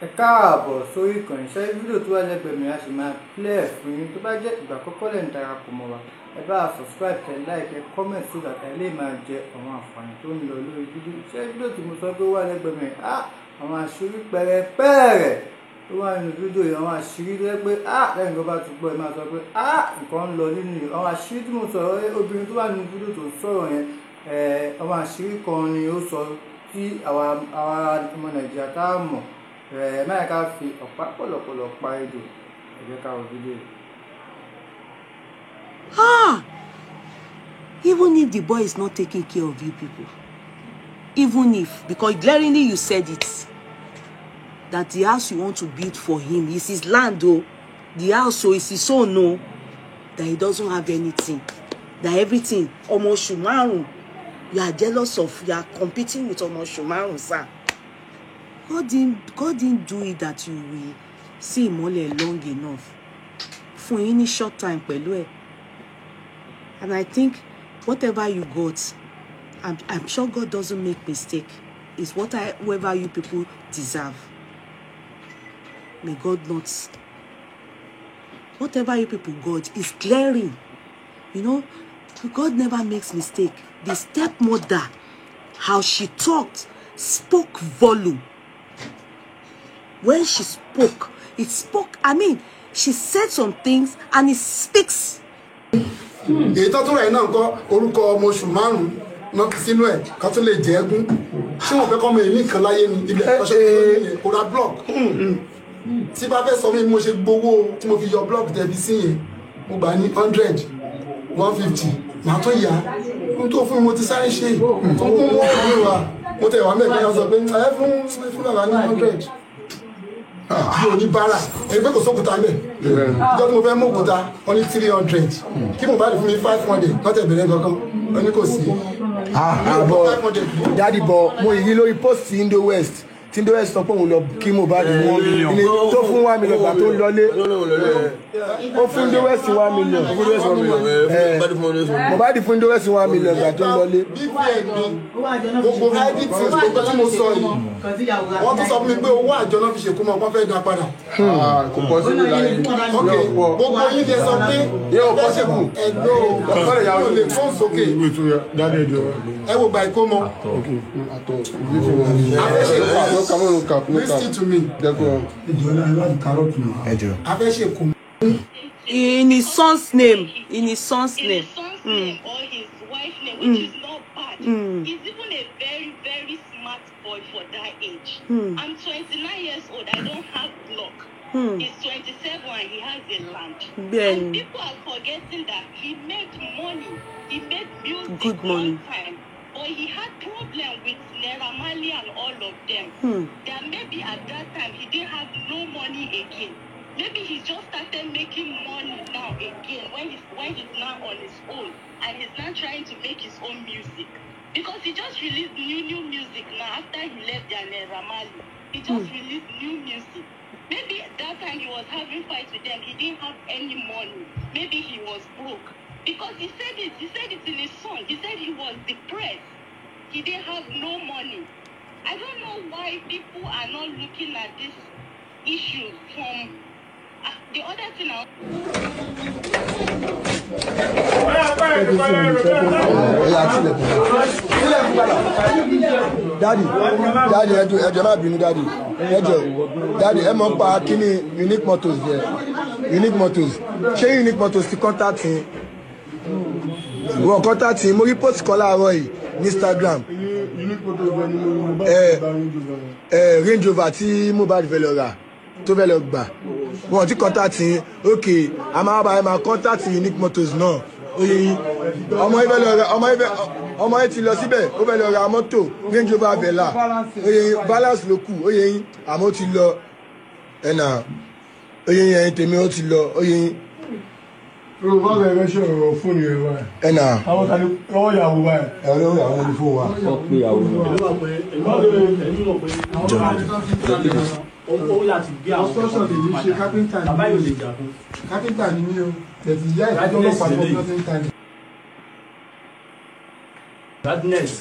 ẹ káàbọ̀ sórí ìkànnì ṣẹ́rí fídíò tó wà lẹ́gbẹ̀ẹ́ mi a sì máa play fún yín tó bá jẹ́ ìgbà àkọ́kọ́ lẹ́ ń darapọ̀ mọ́ wa ẹ bá subscribe kẹ́ like kẹ́ comment so that ẹ lè máa jẹ àwọn àǹfààní tó ń lọ lórí fídíò ṣẹ́rí fídíò tí mo sọ pé ó wà lẹ́gbẹ̀ẹ́ mi àwọn àṣírí pẹ̀rẹ̀pẹ̀rẹ̀ tó wà nínú fídíò yìí àwọn àṣírí tó yẹ pé lẹ́yìn tó bá ti gbọ́ ẹ máa sọ pé nǹkan ń lọ nínú yìí àwọn àṣírí tí mo sọ̀rọ̀ obìnrin tó wà nínú fídíò tó sọ̀rọ̀ yẹn àwọn àṣírí kan ni ó sọ tí àwa ọmọ Nàìjíríà tá a mọ̀ máa ká fi ọ̀pá pọ̀lọpọ̀lọ pa ejò ẹ jẹ́ ká wo fídíò. Even if the boy is not taking care of you people, even if, because glaringly you said it, that the house you want to build for him is his land, though. The house is his own, no, that he doesn't have anything, that everything, Omo Shumarun, you are jealous of, you are competing with Omo Shumarun, sir. God didn't do it that you will see him all long enough. For any short time, pelu. And I think whatever you got, I'm sure God doesn't make mistake. It's whatever you people deserve. May God not. Whatever you people got is glaring. You know, God never makes mistake. The stepmother, how she talked, spoke volume. When she spoke, it spoke. I mean, she said some things and it speaks. Èyí tó tún rẹ̀ náà kọ́ orúkọ ọmọ oṣù márùn-ún náà sínú ẹ̀ ká tó lè jẹ́ ẹgún ṣé wọ́n fẹ́ kọ́ ọmọ èmi nǹkan láyé ni ilẹ̀ ẹ̀kọ́ṣẹ́ kò ra block tí bá fẹ́ sọ mí mo ṣe gbowó tí mo fi yọ block tẹ̀bi sí yẹn mo gbà ní 100 150 màá tó yá n tó fún mi mo ti sáré ṣe tó kún mọ́ òun wa mo tẹ̀ wá mẹ́fẹ́ yẹn sọ pé ẹ fún bàbá ní 100 bí o ní bára ẹni pé kò sókúta mẹ́ ìjọ tí mo fẹ́ mú òkúta wọ́n ní 300 kí mo bá lè fún mi 500 lọ́tẹ̀ bẹ̀rẹ̀ gangan wọ́n ní kò sí. Daddy bọ̀ mo yìí lórí post Indo West tí Indo West sọ pé òun lọ kí mo bá di 1 million tó fún 1 million gbà tó ń lọlé ó fún Indo West 1 million mo bá di fún Indo West 1 million gbà tó ń lọlé. gbogbo id things gbogbo tí mo sọ yìí wọ́n tún sọ fún mi pé owó àjọ náà fi ṣèkú mọ́ wọ́n fẹ́ dá padà. kò pọ̀ sí ìlànà gbogbo yín lè sọ pé yóò pọ̀ sí kù ẹ̀dọ́ ọ̀pọ̀lọpọ̀ ìyàwó lè fún sókè ẹ wo gbà ìkó mọ́. Listen to me. In his son's name. In his son's name. Or his wife's name, which is not bad. He's even a very, very smart boy for that age. I'm 29 years old. I don't have block. He's 27 and he has a land. And people are forgetting that he made money. He made music good money. One time. But he had problem with Neramali and all of them. That maybe at that time he didn't have no money again. Maybe he just started making money now again when he's now on his own and he's now trying to make his own music. Because he just released new music now after he left Neramali. He just released new music. Maybe at that time he was having fights with them. He didn't have any money. Maybe he was broke. Because he said it in his song. He said he was depressed. He didn't have no money. I don't know why people are not looking at this issue from the other thing. Daddy, ẹjọ́ má bínú daddy. Daddy, ẹ mọ̀ pa kíní Unique Motors there. Unique Motors. Ṣé Unique Motors ti contact yín? Wọ́n contact yín, mo rí post kan láàárọ̀ yìí ní Instagram. Range Rover tí Mohbad fẹ́ lọ rà tó fẹ́ lọ gbà. Wọ́n ti contact yín. Okay, a máa bá ẹ máa contact Unique Motors náà. Oye yín. Ọmọ yẹn ti lọ síbẹ̀, ó fẹ́ lọ ra mọ́tò Range Rover Bella. Oye yín, balance ló kù. Oye yín, àmọ́ ó ti lọ. Ẹ̀nà oye yín ẹ̀yin tèmi ó ti lọ. Oye yín. Yorùbá bẹ̀rẹ̀ ṣe ọ̀rọ̀ fóònù ẹ̀ wá. Ẹ̀nà. Àwọn tani ọwọ́ ìyàwó wa ẹ̀. Ẹ̀rọ ìyàwó ni fún wa. Ó láti gbé àwọn ọ̀sán lè ní ṣe kápẹ́ntà ní bàbá yóò lè jà fún. Kápẹ́ntà ní mí o. Tẹ̀sí ìyá ìdájọ́ ọlọ́pàá ní kápẹ́ntà ní. Sadness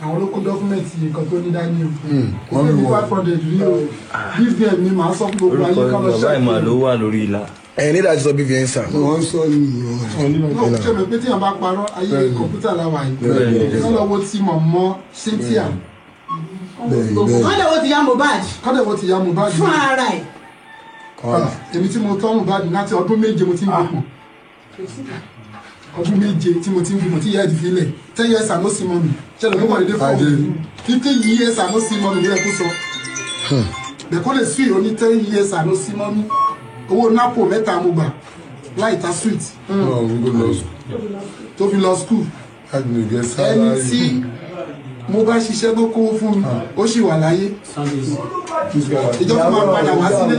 àwọn ló kó dọ́kúmẹ̀ntì nǹkan tó ní dání o. Wọ́n fi 500 rí o. BVN ni màá sọ fún gbogbo ayé ká lọ ṣe. Bàbá ìmọ̀ ló wà lórí ìlà. Ẹ̀yin nígbà tí sọ BVN sà. Wọ́n sọ ní wọ́n ṣe mi pé tí wọ́n bá parọ́ ayé kọ̀ǹpútà láwa yìí. Wọ́n lọ wo ti mọ̀mọ́ Cynthia. Kọ́dẹ̀wọ́ ti ya Mohbad. Kọ́dẹ̀wọ́ ti ya Mohbad. Fún ara ẹ̀. Èmi tí mo tọ́ Mohbad láti ọdún 7 mo ti ń gbogbo. Ọdún 7 tí mo ti ń gbogbo tí ìyá ẹ̀ ti fi lẹ̀. 10 years àmọ́ sí mọ́ mi. Ṣẹlẹ̀ ló wà lédè fún mi. 50 years àmọ́ sí mọ́ mi ní ẹ̀kú sọ. Bẹ̀kọ́ lè sùn ìròní 10 years àmọ́ sí mọ́ mi. Owó nápò 3 mo gbà láì ta sweet. Tó fi lọ school. Ẹni tí mo bá ṣiṣẹ́ tó kówó fún mi ó sì wà láyé. Ìjọ tó máa padà wá sílé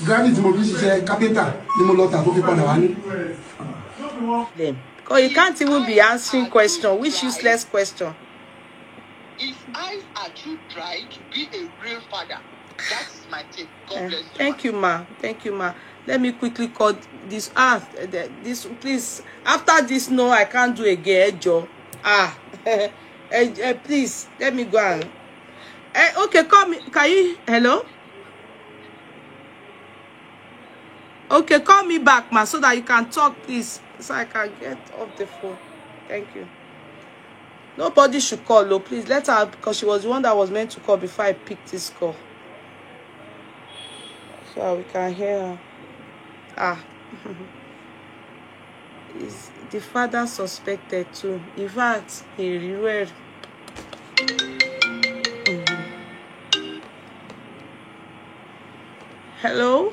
granite tí mo fi ń ṣiṣẹ́ kápẹ́ntà ni mo lọ tà tó fi padà wá ní. Because you can't even be answering question. Which useless question? His eyes are too dry to be a real father. That is my take. God bless you. Thank you, ma. Thank you, ma. Let me quickly call this. This please. After this, no, I can't do again, Joe. Please let me go on. Okay, call me. Can you? Hello. Okay, call me back, ma, so that you can talk, please, so I can get off the phone. Thank you. Nobody should call, though. Please let her, because she was the one that was meant to call before I picked this call. So we can hear her. Is the father suspected too? In fact, he read. Hello?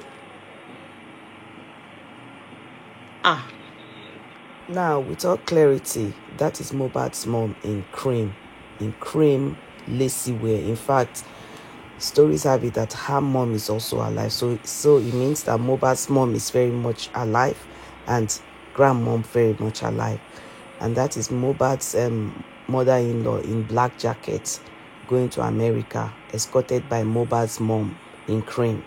Now, with all clarity, that is Mohbad's mom in cream, lacy wear. In fact, stories have it that her mom is also alive. So it means that Mohbad's mom is very much alive and grandmom very much alive. And that is Mohbad's mother-in-law in black jacket going to America, escorted by Mohbad's mom in cream.